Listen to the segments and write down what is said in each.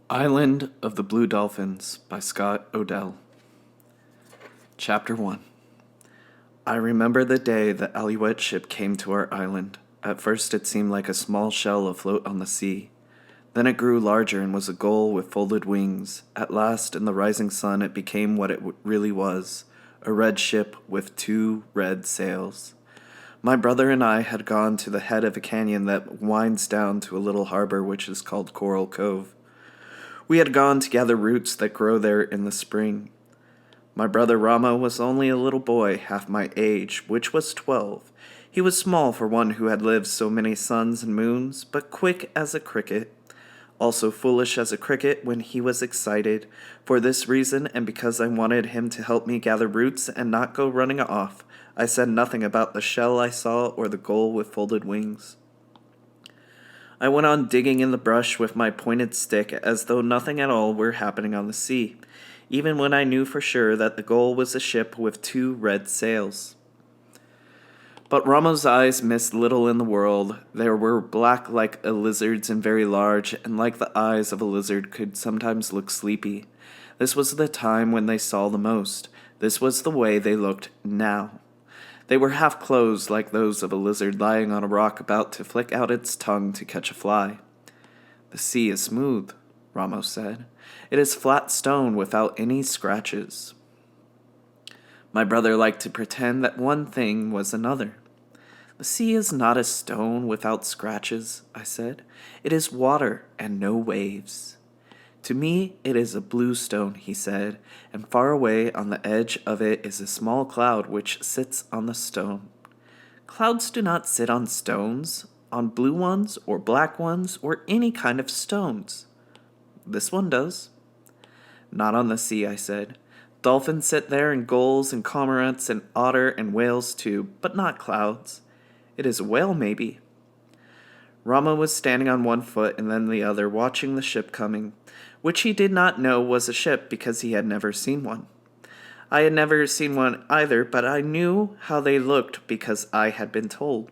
Island of the Blue Dolphins by Scott Odell. Chapter 1. I remember the day the Alouette ship came to our island. At first it seemed like a small shell afloat on the sea. Then it grew larger and was a gull with folded wings. At last, in the rising sun, it became what it really was, a red ship with 2 red sails. My brother and I had gone to the head of a canyon that winds down to a little harbor which is called Coral Cove. We had gone to gather roots that grow there in the spring. My brother Rama was only a little boy, half my age, which was 12. He was small for one who had lived so many suns and moons, but quick as a cricket. Also foolish as a cricket when he was excited. For this reason, and because I wanted him to help me gather roots and not go running off, I said nothing about the shell I saw or the gull with folded wings. I went on digging in the brush with my pointed stick as though nothing at all were happening on the sea, even when I knew for sure that the gull was a ship with 2 red sails. But Ramo's eyes missed little in the world. They were black like a lizard's and very large, and like the eyes of a lizard could sometimes look sleepy. This was the time when they saw the most. This was the way they looked now. They were half closed like those of a lizard lying on a rock about to flick out its tongue to catch a fly. The sea is smooth, Ramo said. It is flat stone without any scratches. My brother liked to pretend that one thing was another. The sea is not a stone without scratches, I said. It is water and no waves. To me, it is a blue stone, he said, and far away on the edge of it is a small cloud which sits on the stone. Clouds do not sit on stones, on blue ones or black ones or any kind of stones. This one does. Not on the sea, I said. Dolphins sit there and gulls and cormorants and otter and whales too, but not clouds. It is a whale, maybe. Rama was standing on one foot and then the other, watching the ship coming, which he did not know was a ship because he had never seen one. I had never seen one either, but I knew how they looked because I had been told.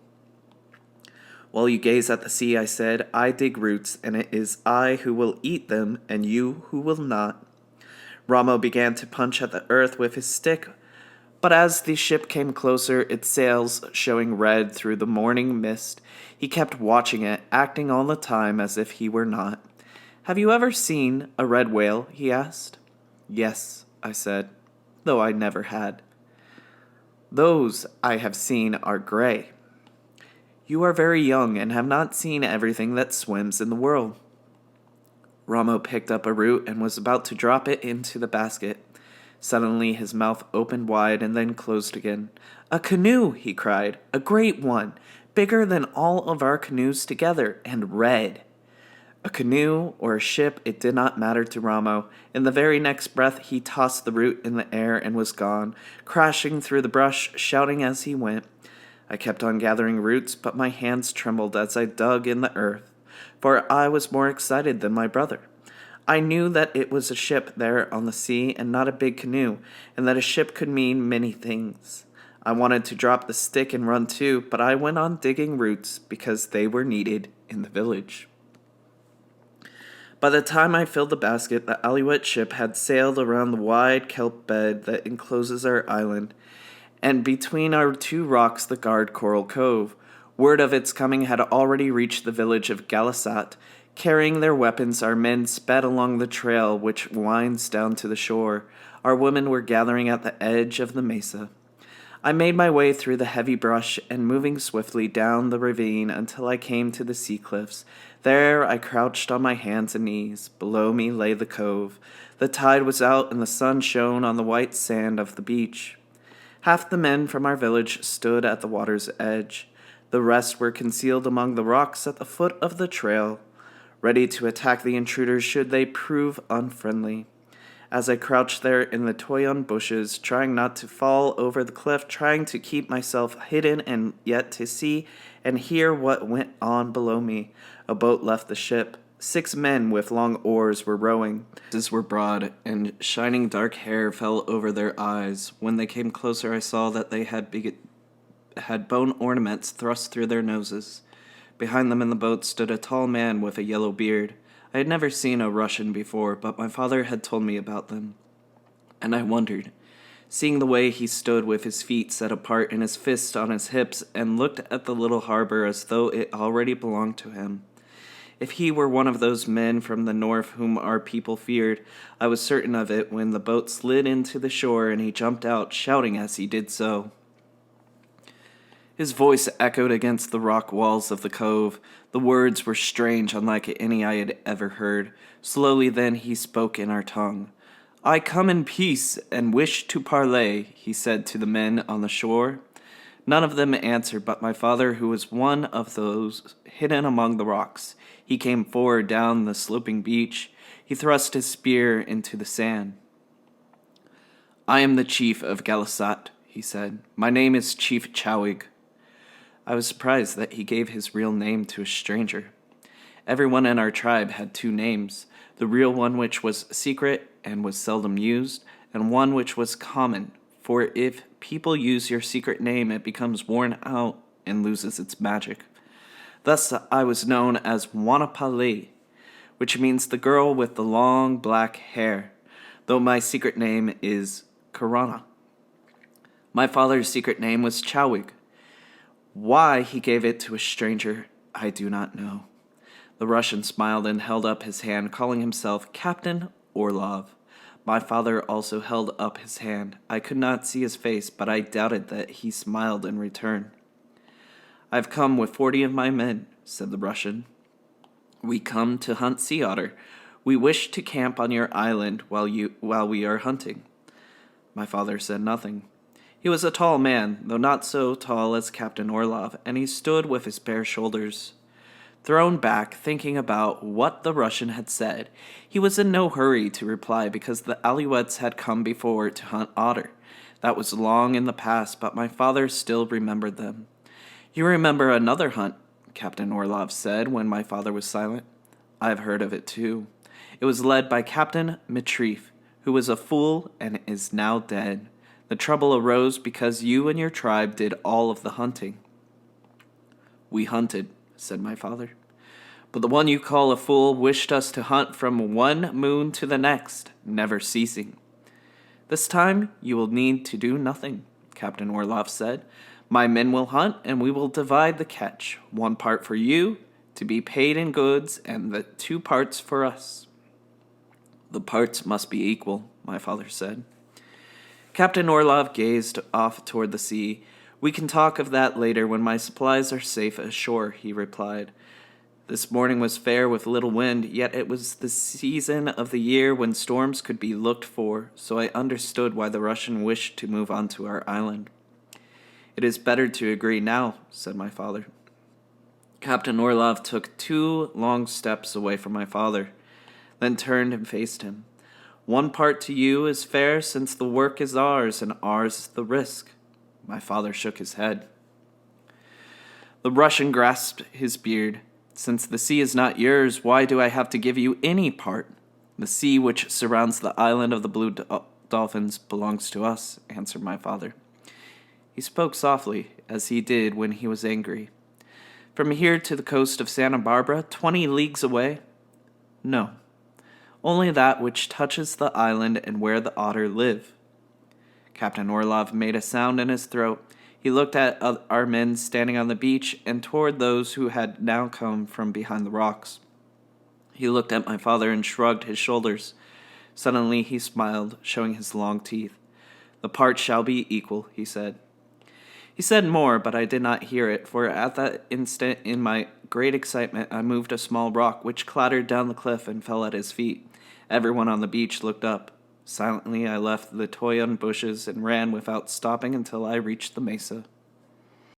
While you gaze at the sea, I said, I dig roots, and it is I who will eat them, and you who will not. Ramo began to punch at the earth with his stick, but as the ship came closer, its sails showing red through the morning mist, he kept watching it, acting all the time as if he were not. Have you ever seen a red whale? He asked. Yes, I said, though I never had. Those I have seen are gray. You are very young and have not seen everything that swims in the world. Ramo picked up a root and was about to drop it into the basket. Suddenly his mouth opened wide and then closed again. A canoe, he cried, a great one, bigger than all of our canoes together, and red. A canoe or a ship, it did not matter to Ramo. In the very next breath he tossed the root in the air and was gone, crashing through the brush, shouting as he went. I kept on gathering roots, but my hands trembled as I dug in the earth, for I was more excited than my brother. I knew that it was a ship there on the sea and not a big canoe, and that a ship could mean many things. I wanted to drop the stick and run too, but I went on digging roots because they were needed in the village. By the time I filled the basket, the Alouette ship had sailed around the wide kelp bed that encloses our island, and between our 2 rocks that guard Coral Cove. Word of its coming had already reached the village of Galasat. Carrying their weapons, our men sped along the trail which winds down to the shore. Our women were gathering at the edge of the mesa. I made my way through the heavy brush and moving swiftly down the ravine until I came to the sea cliffs. There I crouched on my hands and knees. Below me lay the cove. The tide was out and the sun shone on the white sand of the beach. Half the men from our village stood at the water's edge. The rest were concealed among the rocks at the foot of the trail, ready to attack the intruders should they prove unfriendly. As I crouched there in the toyon bushes, trying not to fall over the cliff, trying to keep myself hidden and yet to see and hear what went on below me, a boat left the ship. 6 men with long oars were rowing. Faces were broad, and shining dark hair fell over their eyes. When they came closer, I saw that they had bone ornaments thrust through their noses. Behind them in the boat stood a tall man with a yellow beard. I had never seen a Russian before, but my father had told me about them, and I wondered, seeing the way he stood with his feet set apart and his fists on his hips and looked at the little harbor as though it already belonged to him. If he were one of those men from the north whom our people feared, I was certain of it when the boat slid into the shore and he jumped out, shouting as he did so. His voice echoed against the rock walls of the cove. The words were strange, unlike any I had ever heard. Slowly then he spoke in our tongue. "I come in peace and wish to parley," he said to the men on the shore. None of them answered but my father, who was one of those hidden among the rocks. He came forward down the sloping beach. He thrust his spear into the sand. "I am the chief of Galasat," he said. "My name is Chief Chowig." I was surprised that he gave his real name to a stranger. Everyone in our tribe had two names, the real one which was secret and was seldom used, and one which was common, for if people use your secret name, it becomes worn out and loses its magic. Thus I was known as Wanapali, which means the girl with the long black hair, though my secret name is Karana. My father's secret name was Chowig. Why he gave it to a stranger, I do not know. The Russian smiled and held up his hand, calling himself Captain Orlov. My father also held up his hand. I could not see his face, but I doubted that he smiled in return. "I've come with 40 of my men," said the Russian. "We come to hunt sea otter. We wish to camp on your island while we are hunting." My father said nothing. He was a tall man, though not so tall as Captain Orlov, and he stood with his bare shoulders thrown back, thinking about what the Russian had said. He was in no hurry to reply because the Alouettes had come before to hunt otter. That was long in the past, but my father still remembered them. "You remember another hunt," Captain Orlov said when my father was silent. "I've heard of it too. It was led by Captain Mitrief, who was a fool and is now dead. The trouble arose because you and your tribe did all of the hunting." "We hunted," said my father. "But the one you call a fool wished us to hunt from one moon to the next, never ceasing." "This time you will need to do nothing," Captain Orlov said. "My men will hunt, and we will divide the catch. 1 part for you, to be paid in goods, and the 2 parts for us." "The parts must be equal," my father said. Captain Orlov gazed off toward the sea. "We can talk of that later when my supplies are safe ashore," he replied. This morning was fair with little wind, yet it was the season of the year when storms could be looked for, so I understood why the Russian wished to move on to our island. "It is better to agree now," said my father. Captain Orlov took 2 long steps away from my father, then turned and faced him. "1 part to you is fair since the work is ours and ours the risk." My father shook his head. The Russian grasped his beard. "Since the sea is not yours, why do I have to give you any part? The sea which surrounds the island of the Blue Dolphins belongs to us," answered my father. He spoke softly, as he did when he was angry. "From here to the coast of Santa Barbara, 20 leagues away?" "No. Only that which touches the island and where the otter live." Captain Orlov made a sound in his throat. He looked at our men standing on the beach and toward those who had now come from behind the rocks. He looked at my father and shrugged his shoulders. Suddenly he smiled, showing his long teeth. "The part shall be equal," he said. He said more, but I did not hear it, for at that instant, in my great excitement, I moved a small rock, which clattered down the cliff and fell at his feet. Everyone on the beach looked up. Silently, I left the toyon bushes and ran without stopping until I reached the mesa.